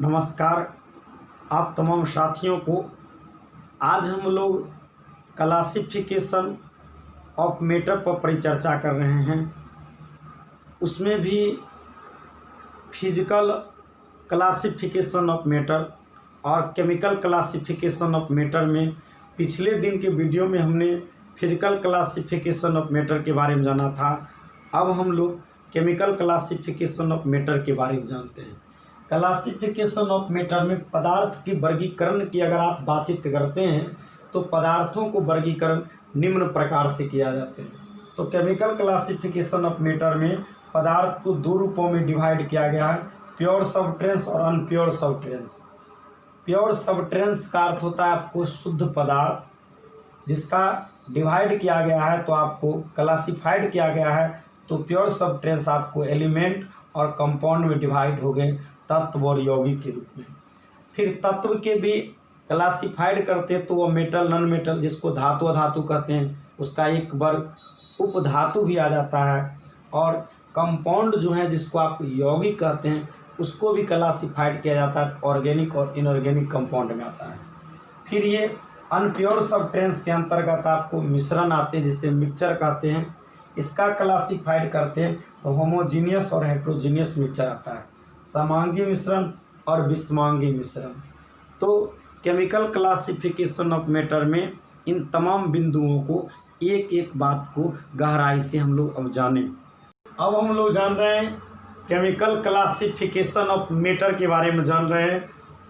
नमस्कार आप तमाम साथियों को। आज हम लोग क्लासिफिकेशन ऑफ मैटर पर परिचर्चा कर रहे हैं। उसमें भी फिजिकल क्लासिफिकेशन ऑफ मैटर और केमिकल क्लासिफिकेशन ऑफ मैटर में पिछले दिन के वीडियो में हमने फिजिकल क्लासिफिकेशन ऑफ मैटर के बारे में जाना था। अब हम लोग केमिकल क्लासिफिकेशन ऑफ मैटर के बारे में जानते हैं। क्लासिफिकेशन ऑफ मैटर में पदार्थ की वर्गीकरण की अगर आप बातचीत करते हैं तो पदार्थों को वर्गीकरण निम्न प्रकार से किया जाते हैं। तो केमिकल क्लासिफिकेशन ऑफ मैटर में पदार्थ को दो रूपों में डिवाइड किया गया है, प्योर सबस्टेंस और अनप्योर सबस्टेंस। प्योर सबस्टेंस का अर्थ होता है आपको शुद्ध पदार्थ, जिसका डिवाइड किया गया है तो आपको क्लासिफाइड किया गया है। तो प्योर सबस्टेंस आपको एलिमेंट और कंपाउंड में डिवाइड हो गए, तत्व और यौगिक के रूप में। फिर तत्व के भी क्लासिफाइड करते हैं तो वो मेटल, नॉन मेटल, जिसको धातु अधातु कहते हैं, उसका एक वर्ग उपधातु भी आ जाता है। और कंपाउंड जो है जिसको आप यौगिक कहते हैं उसको भी क्लासिफाइड किया जाता है, ऑर्गेनिक और इनऑर्गेनिक कंपाउंड में आता है। फिर ये अनप्योर सबस्टेंस के अंतर्गत आपको मिश्रण आते हैं जिसे मिक्सचर कहते हैं, इसका क्लासिफाइड करते हैं तो होमोजीनियस और हेट्रोजीनियस मिक्सचर आता है, समांगी मिश्रण और विषमांगी मिश्रण। तो केमिकल क्लासिफिकेशन ऑफ मैटर में इन तमाम बिंदुओं को एक एक बात को गहराई से हम लोग अब जानें। अब हम लोग जान रहे हैं केमिकल क्लासिफिकेशन ऑफ मैटर के बारे में, जान रहे हैं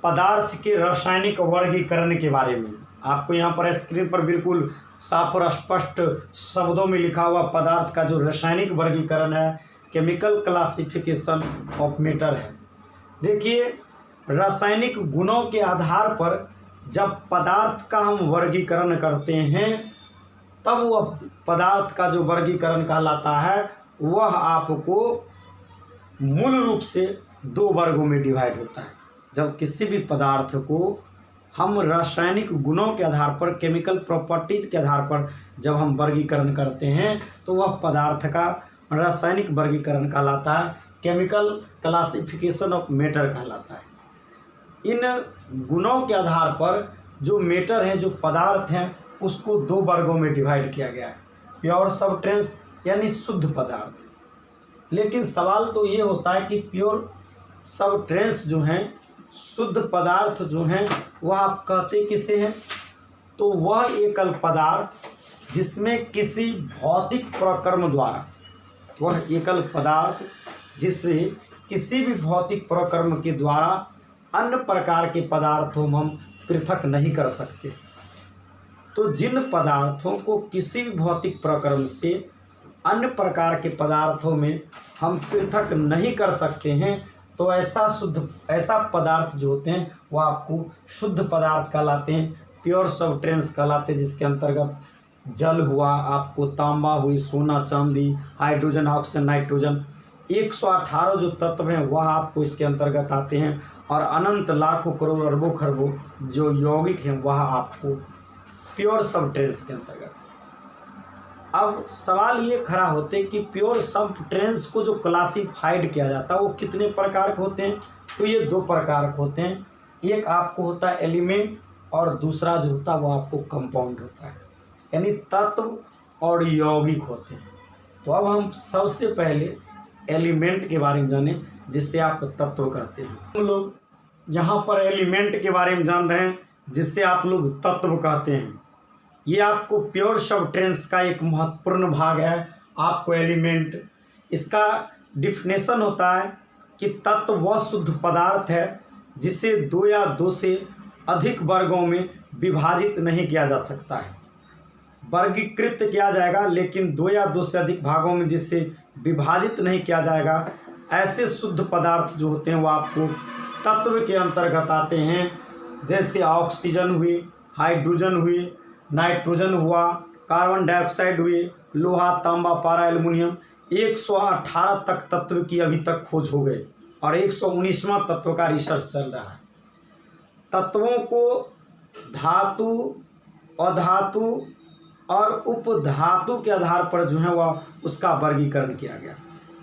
पदार्थ के रासायनिक वर्गीकरण के बारे में। आपको यहाँ पर स्क्रीन पर बिल्कुल साफ और स्पष्ट शब्दों में लिखा हुआ पदार्थ का जो रासायनिक वर्गीकरण है केमिकल क्लासिफिकेशन ऑफ मैटर है। देखिए, रासायनिक गुणों के आधार पर जब पदार्थ का हम वर्गीकरण करते हैं तब वह पदार्थ का जो वर्गीकरण कहलाता है वह आपको मूल रूप से दो वर्गों में डिवाइड होता है। जब किसी भी पदार्थ को हम रासायनिक गुणों के आधार पर, केमिकल प्रॉपर्टीज के आधार पर जब हम वर्गीकरण करते हैं तो वह पदार्थ का रासायनिक वर्गीकरण कहलाता है, केमिकल क्लासिफिकेशन ऑफ मैटर कहलाता है। इन गुणों के आधार पर जो मैटर है, जो पदार्थ हैं, उसको दो वर्गों में डिवाइड किया गया है, प्योर सबस्टेंस यानी शुद्ध पदार्थ। लेकिन सवाल तो ये होता है कि प्योर सबस्टेंस जो हैं, शुद्ध पदार्थ जो हैं, वह आप कहते किसे हैं? तो वह एकल पदार्थ जिसमें किसी भौतिक प्रक्रम द्वारा, वह एकल पदार्थ जिससे किसी भी भौतिक प्रक्रम के द्वारा अन्य प्रकार के पदार्थों में हम पृथक नहीं कर सकते। तो जिन पदार्थों को किसी भी भौतिक प्रक्रम से अन्य प्रकार के पदार्थों में हम पृथक नहीं कर सकते हैं तो ऐसा पदार्थ जो होते हैं वो आपको शुद्ध पदार्थ कहलाते हैं, प्योर सबस्टेंस कहलाते हैं, जिसके अंतर्गत जल हुआ, आपको तांबा हुई, सोना चांदी, हाइड्रोजन, ऑक्सीजन, नाइट्रोजन, 118 जो तत्व हैं वह आपको इसके अंतर्गत आते हैं। और अनंत लाखों करोड़ अरबों खरबों जो यौगिक हैं वह आपको प्योर सबस्टेंस के अंतर्गत। अब सवाल ये खड़ा होते कि प्योर सबस्टेंस को जो क्लासिफाइड किया जाता है वो कितने प्रकार के होते हैं? तो ये दो प्रकार के होते हैं। एक आपको होता है एलिमेंट और दूसरा जो होता है वो आपको कंपाउंड होता है, यानी तत्व और यौगिक होते हैं। तो अब हम सबसे पहले एलिमेंट के बारे में जानें, जिससे आप तत्व कहते हैं। हम लोग यहाँ पर एलिमेंट के बारे में जान रहे हैं, जिससे आप लोग तत्व कहते हैं। ये आपको प्योर सबस्टेंस का एक महत्वपूर्ण भाग है। आपको एलिमेंट, इसका डिफिनेशन होता है कि तत्व वह शुद्ध पदार्थ है जिसे दो या दो से अधिक वर्गों में विभाजित नहीं किया जा सकता है। वर्गीकृत किया जाएगा लेकिन दो या दो से अधिक भागों में जिससे विभाजित नहीं किया जाएगा, ऐसे शुद्ध पदार्थ जो होते हैं वो आपको तत्व के अंतर्गत आते हैं। जैसे ऑक्सीजन हुई, हाइड्रोजन हुई, नाइट्रोजन हुआ, कार्बन डाइऑक्साइड हुई, लोहा, तांबा, पारा, एल्युमिनियम। 118 तक तत्व की अभी तक खोज हो गई और 119वां तत्व का रिसर्च चल रहा है। तत्वों को धातु, अधातु और उपधातु के आधार पर जो है वह उसका वर्गीकरण किया गया।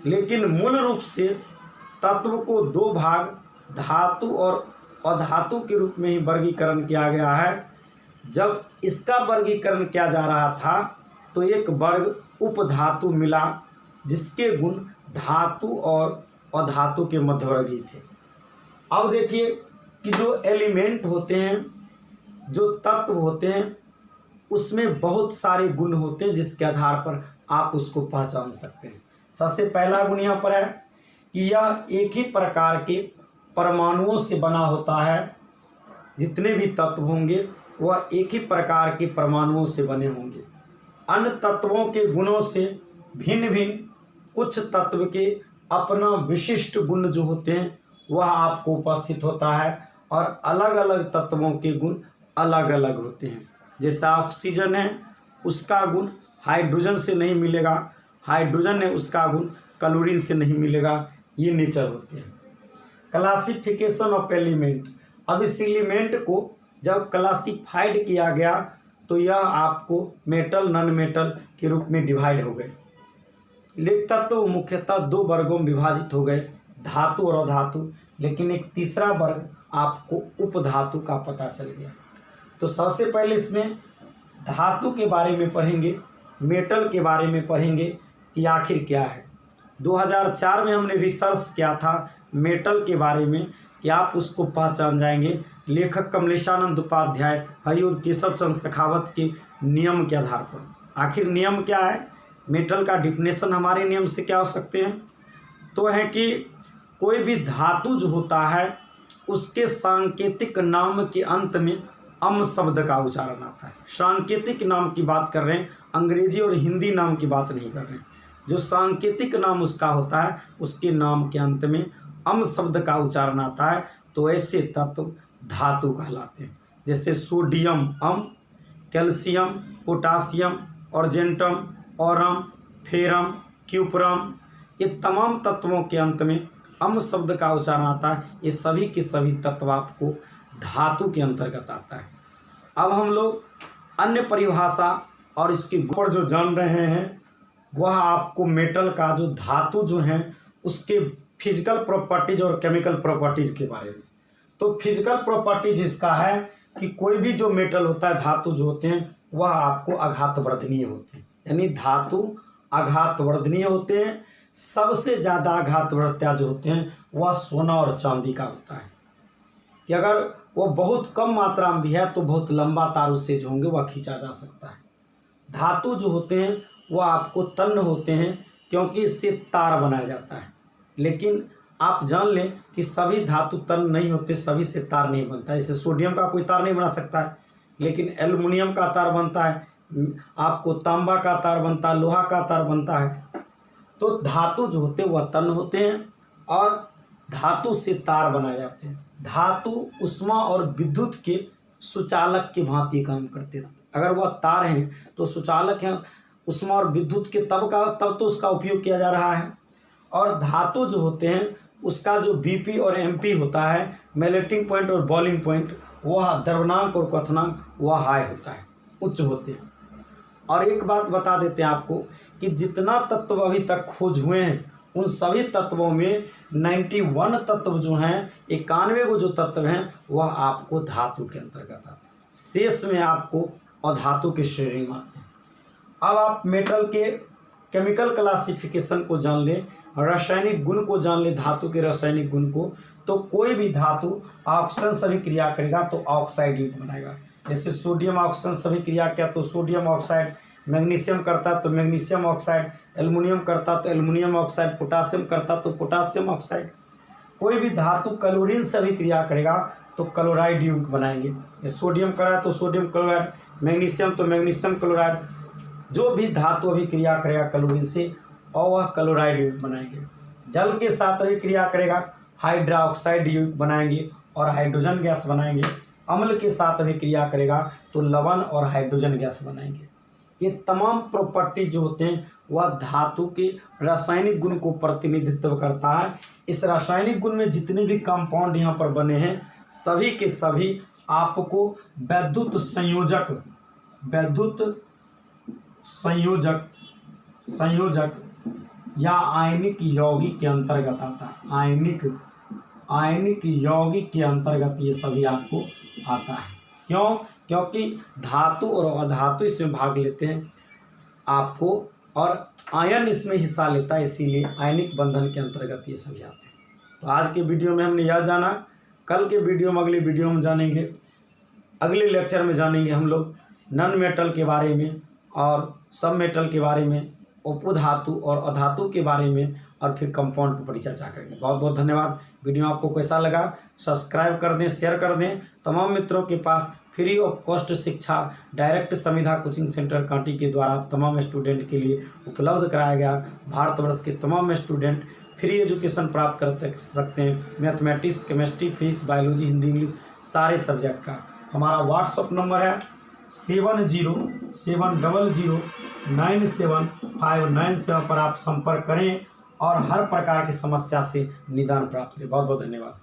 लेकिन मूल रूप से तत्व को दो भाग धातु और अधातु के रूप में ही वर्गीकरण किया गया है। जब इसका वर्गीकरण किया जा रहा था तो एक वर्ग उपधातु मिला जिसके गुण धातु और अधातु के मध्यवर्गीय थे। अब देखिए कि जो एलिमेंट होते हैं, जो तत्व होते हैं, उसमें बहुत सारे गुण होते हैं जिसके आधार पर आप उसको पहचान सकते हैं। सबसे पहला गुण यहाँ पर है कि यह एक ही प्रकार के परमाणुओं से बना होता है। जितने भी तत्व होंगे वह एक ही प्रकार के परमाणुओं से बने होंगे। अन्य तत्वों के गुणों से भिन्न भिन्न कुछ तत्व के अपना विशिष्ट गुण जो होते हैं वह आपको उपस्थित होता है और अलग अलग तत्वों के गुण अलग अलग होते हैं। जैसा ऑक्सीजन है उसका गुण हाइड्रोजन से नहीं मिलेगा, हाइड्रोजन है उसका गुण क्लोरीन से नहीं मिलेगा। ये नेचर होते हैं। Classification of element. अब इस एलिमेंट को जब क्लासिफाइड किया गया तो यह आपको मेटल नॉन मेटल के रूप में डिवाइड हो गए। तत्व मुख्यतः दो वर्गों में विभाजित हो गए, धातु और अधातु। लेकिन एक तीसरा वर्ग आपको उपधातु का पता चल गया। तो सबसे पहले इसमें धातु के बारे में पढ़ेंगे, मेटल के बारे में पढ़ेंगे कि आखिर क्या है। 2004 में हमने रिसर्च किया था मेटल के बारे में कि आप उसको पहचान जाएंगे। लेखक कमलेशानंद उपाध्याय, हरिओद केशव चंद्र शेखावत के नियम के आधार पर। आखिर नियम क्या है, मेटल का डिफिनेशन हमारे नियम से क्या हो सकते हैं, तो है कि कोई भी धातु जो होता है उसके सांकेतिक नाम के अंत में अम शब्द का उच्चारण आता है। सांकेतिक नाम की बात कर रहे हैं, अंग्रेजी और हिंदी नाम की बात नहीं कर रहे हैं। जो सांकेतिक नाम उसका होता है उसके नाम के अंत में अम शब्द का उच्चारण आता है, तो ऐसे तत्व धातु कहलाते हैं। जैसे sodium um, calcium, potassium, argentum, aurum, ferrum, cuprum, ये तमाम तत्वों के अंत में अम शब्द का उच्चारण आता है। ये सभी के सभी तत्व आपको धातु के अंतर्गत आता है। अब हम लोग अन्य परिभाषा और इसके गुण जो जान रहे हैं वह आपको मेटल का जो धातु जो है उसके फिजिकल प्रॉपर्टीज और केमिकल प्रॉपर्टीज के बारे में। तो फिजिकल प्रॉपर्टीज इसका है कि कोई भी जो मेटल होता है, धातु जो होते हैं वह आपको आघातवर्धनीय होते हैं, यानी धातु आघातवर्धनीय होते हैं। सबसे ज़्यादा आघातवर्धता जो होते हैं वह सोना और चांदी का होता है कि अगर वो बहुत कम मात्रा में भी है तो बहुत लंबा तार उससे जो होंगे वह खींचा जा सकता है। धातु जो होते हैं वह आपको तन्य होते हैं क्योंकि इससे तार बनाया जाता है। लेकिन आप जान लें कि सभी धातु तन्य नहीं होते, सभी से तार नहीं बनता है। जैसे सोडियम का कोई तार नहीं बना सकता है, लेकिन एल्युमिनियम का तार बनता है, आपको तांबा का तार बनता है, लोहा का तार बनता है। तो धातु जो होते हैं वह तन्य होते हैं और धातु से तार बनाए जाते हैं। धातु उष्मा और विद्युत के सुचालक की भांति काम करते हैं। अगर वह तार हैं तो सुचालक हैं उष्मा और विद्युत के, तब तो उसका उपयोग किया जा रहा है। और धातु जो होते हैं उसका जो बीपी और एमपी होता है, मेल्टिंग पॉइंट और बॉइलिंग पॉइंट, वह द्रवनांक और क्वथनांक वह हाई होता है, उच्च होते हैं। और एक बात बता देते हैं आपको कि जितना तत्व अभी तक खोज हुए हैं उन सभी तत्वों में 91 तत्व जो हैं, 91 को जो तत्व हैं वह आपको धातु के अंतर्गत आते हैं। शेष में आपको अधातु की श्रेणी में आते हैं। अब आप मेटल के केमिकल क्लासिफिकेशन को जान लें, रासायनिक गुण को जान लें, धातु के रासायनिक गुण को। तो कोई भी धातु ऑक्सीजन से भी क्रिया करेगा तो ऑक्साइड युक्त बनाएगा। जैसे सोडियम ऑक्सीजन से भी क्रिया किया तो सोडियम ऑक्साइड, मैग्नीशियम करता तो मैग्नीशियम ऑक्साइड, एल्युमिनियम करता तो एल्युमिनियम ऑक्साइड, पोटासियम करता तो पोटासियम ऑक्साइड। कोई भी धातु क्लोरीन से भी क्रिया करेगा तो क्लोराइड युक्त बनाएंगे। सोडियम करा तो सोडियम क्लोराइड, मैग्नीशियम तो मैग्नीशियम क्लोराइड। जो भी धातु अभी क्रिया करेगा क्लोरीन से और वह क्लोराइड युक्त बनाएंगे। जल के साथ अभी क्रिया करेगा हाइड्रोक्साइड युक्त बनाएंगे और हाइड्रोजन गैस बनाएंगे। अम्ल के साथ अभी क्रिया करेगा तो लवण और हाइड्रोजन गैस बनाएंगे। ये तमाम प्रॉपर्टी जो होते हैं वह धातु के रासायनिक गुण को प्रतिनिधित्व करता है। इस रासायनिक गुण में जितने भी कंपाउंड यहाँ पर बने हैं सभी के सभी आपको वैद्युत संयोजक या आयनिक यौगिक के अंतर्गत आता है। आयनिक यौगिक के अंतर्गत ये सभी आपको आता है। क्यों? क्योंकि धातु और अधातु इसमें भाग लेते हैं आपको, और आयन इसमें हिस्सा लेता है, इसीलिए आयनिक बंधन के अंतर्गत ये सभी आते हैं। तो आज के वीडियो में हमने यह जाना। कल के वीडियो में, अगले वीडियो में जानेंगे, अगले लेक्चर में जानेंगे हम लोग नॉन मेटल के बारे में और सब मेटल के बारे में, उपधातु और अधातु के बारे में, और फिर कंपाउंड पर बड़ी चर्चा करेंगे। बहुत बहुत धन्यवाद। वीडियो आपको कैसा लगा सब्सक्राइब कर दें, शेयर कर दें। तमाम मित्रों के पास फ्री ऑफ कॉस्ट शिक्षा डायरेक्ट संविधा कोचिंग सेंटर कांटी के द्वारा तमाम स्टूडेंट के लिए उपलब्ध कराया गया। भारतवर्ष के तमाम स्टूडेंट फ्री एजुकेशन प्राप्त कर सकते हैं। Mathematics, chemistry, physics, biology, Hindi, English सारे सब्जेक्ट का। हमारा व्हाट्सअप नंबर है 7070097597 पर आप संपर्क करें और हर प्रकार की समस्या से निदान प्राप्त करें। बहुत बहुत धन्यवाद।